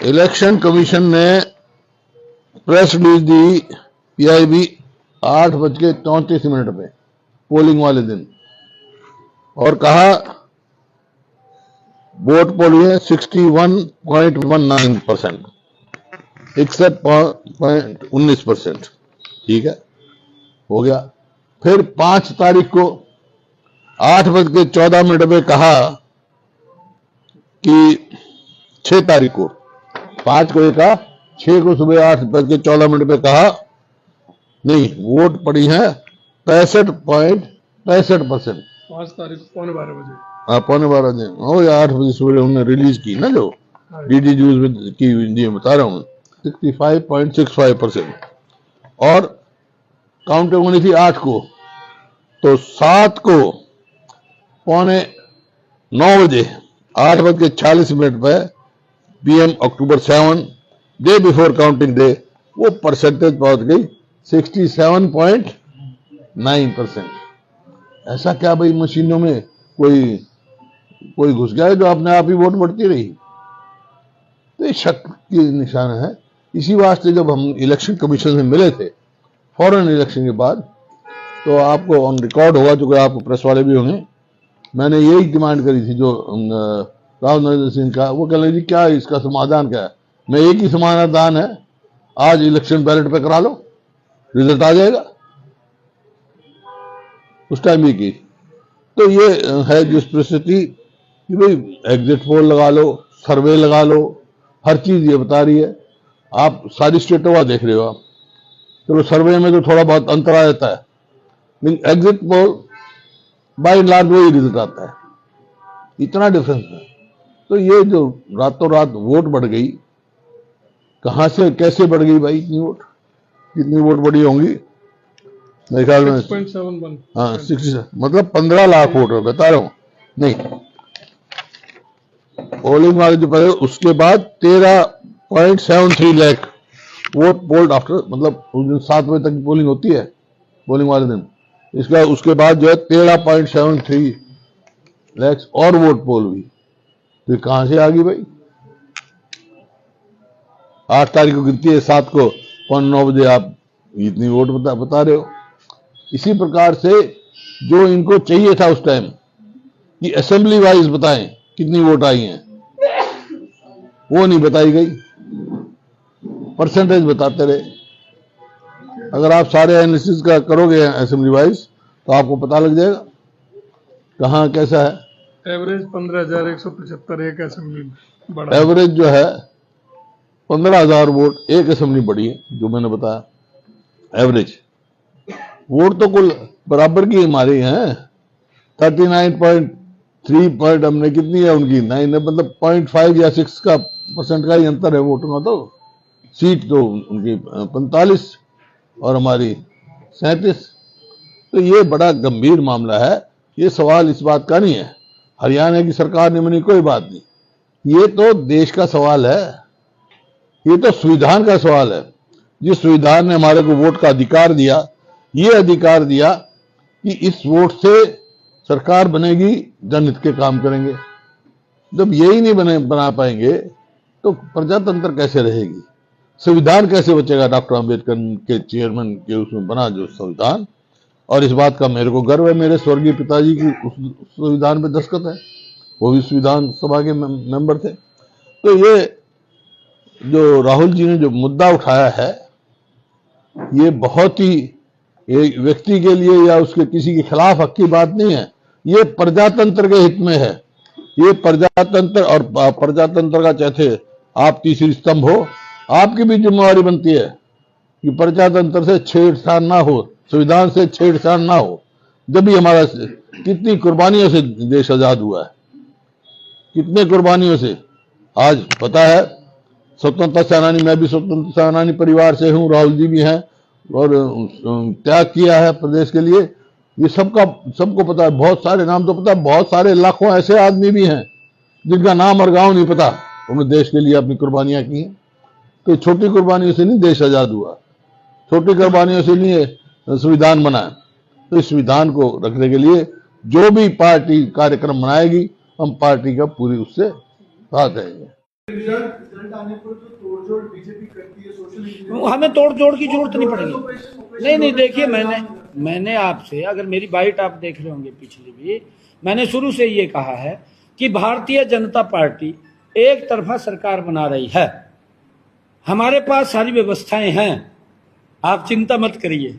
Election commission ने press release दी PIB 8:34 पे polling वाले दिन और कहा वोट पोल हुए 61.19%, 61.19%। ठीक है, हो गया। फिर 5 तारीख को 8:14 पे कहा कि 6 तारीख को 5 को कहा, 6 को सुबह 8:14 पे कहा नहीं, वोट पड़ी है 65.65%। 5 तारीख को 11:15 बजे। हाँ, 11:15 हो या 8 बजे सुबह उन्होंने रिलीज की ना, जो डीडी न्यूज में की हुई बता रहा हूँ, 65.65%। और काउंटिंग होनी थी 8 को, तो 7 को 8:45 बजे 8:40 पे PM October 7 day before counting day वो परसेंटेज पहुंच गई 67.9%। ऐसा क्या भाई, मशीनों में कोई घुस गया है जो अपने आप ही वोट बढ़ती रही? तो ये शक की निशान है। इसी वास्ते जब हम इलेक्शन कमीशन से मिले थे फौरन इलेक्शन के बाद, तो आपको ऑन रिकॉर्ड होगा, जो कि आपको प्रेस वाले भी होंगे, मैंने यही डिमांड करी थी जो राव नरेंद्र सिंह का। वो कह रहे जी क्या इसका समाधान क्या है? मैं एक ही समाधान है, आज इलेक्शन बैलेट पे करा लो, रिजल्ट आ जाएगा। उस टाइम भी की। तो ये है जिस परिस्थिति कि भाई एग्जिट पोल लगा लो, सर्वे लगा लो, हर चीज ये बता रही है। आप सारी स्टेटों का देख रहे हो आप, चलो सर्वे में तो थोड़ा बहुत अंतर आ जाता है, लेकिन exit poll by and large वही रिजल्ट आता है, इतना डिफरेंस है। तो ये जो रातों रात वोट बढ़ गई, कहां से कैसे बढ़ गई भाई इतनी वोट? कितनी वोट बढ़ी होंगी? मेरे ख्याल में 6.71। हाँ 60, मतलब 15 लाख वोट हो, बता रहा हूं। नहीं, पोलिंग वाले जो पहले, उसके बाद 13.73 लाख वोट पोल्ड आफ्टर, मतलब उस दिन 7 बजे तक पोलिंग होती है पोलिंग वाले दिन। इसका उसके बाद जो है 13.73 लाख और वोट पोल हुई। तो कहां से आ गई भाई? 8 तारीख को गिनती है, 7 को 9 बजे आप इतनी वोट बता रहे हो। इसी प्रकार से जो इनको चाहिए था उस टाइम कि असेंबली वाइज बताएं कितनी वोट आई हैं, वो नहीं बताई गई, परसेंटेज बताते रहे। अगर आप सारे एनालिसिस का करोगे असेंबली वाइज तो आपको पता लग जाएगा कहां कैसा है। एवरेज 15,175 एक असेंबली में बढ़ा। एवरेज जो है 15,000 वोट एक असेंबली बढ़ी है, जो मैंने बताया। एवरेज वोट तो कुल बराबर की हमारी हैं, 39.3 पॉइंट हमने कितनी है उनकी 9 है, मतलब 0.5 या 6 का परसेंट का ही अंतर है वोटों का। तो सीट तो उनकी 45 और हमारी 37। तो ये बड़ा गंभीर मामला है। ये सवाल इस बात का नहीं है हरियाणा की सरकार ने मनी, कोई बात नहीं, ये तो देश का सवाल है, ये तो संविधान का सवाल है। जिस संविधान ने हमारे को वोट का अधिकार दिया, ये अधिकार दिया कि इस वोट से सरकार बनेगी, जनहित के काम करेंगे। जब यही नहीं बना पाएंगे तो प्रजातंत्र कैसे रहेगी? संविधान कैसे बचेगा? डॉक्टर अंबेडकर के चेयरमैन के उसमें बना जो संविधान, और इस बात का मेरे को गर्व है, मेरे स्वर्गीय पिताजी की उस संविधान पे दस्तखत है, वो भी संविधान सभा के मेंबर थे। तो ये जो राहुल जी ने जो मुद्दा उठाया है, ये बहुत ही एक व्यक्ति के लिए या उसके किसी के खिलाफ हक की बात नहीं है, ये प्रजातंत्र के हित में है। ये प्रजातंत्र, और प्रजातंत्र का चाहते आप तीसरी स्तंभ हो, आपकी भी जिम्मेवारी बनती है कि प्रजातंत्र से छेड़छाड़ ना हो, संविधान से छेड़छाड़ ना हो। जब भी हमारा कितनी कुर्बानियों से देश आजाद हुआ है, कितने कुर्बानियों से। आज पता है स्वतंत्रता सेनानी, मैं भी स्वतंत्रता सेनानी परिवार से हूं, राहुल जी भी हैं, और त्याग किया है प्रदेश के लिए, ये सबको पता है। बहुत सारे नाम तो पता है, बहुत सारे लाखों ऐसे आदमी भी हैं जिनका नाम और गांव नहीं पता, उन्होंने देश के लिए अपनी कुर्बानियां की हैं। तो छोटी कुर्बानियों से नहीं देश आजाद हुआ, छोटी कुर्बानियों से नहीं संविधान बना। तो इस संविधान को रखने के लिए जो भी पार्टी कार्यक्रम बनाएगी, हम पार्टी का पूरी उससे साथ देंगे। रिजल्ट आने पर जो तोड़जोड़ बीजेपी करती है सोशल इंजीनियरिंग, हमें तोड़ जोड़ की जरूरत नहीं पड़ेगी। नहीं देखिए, मैंने आपसे, अगर मेरी बाइट आप देख रहे होंगे पिछली भी, मैंने शुरू से ये कहा है कि भारतीय जनता पार्टी एक तरफा सरकार बना रही है। हमारे पास सारी व्यवस्थाएं हैं, आप चिंता मत करिए।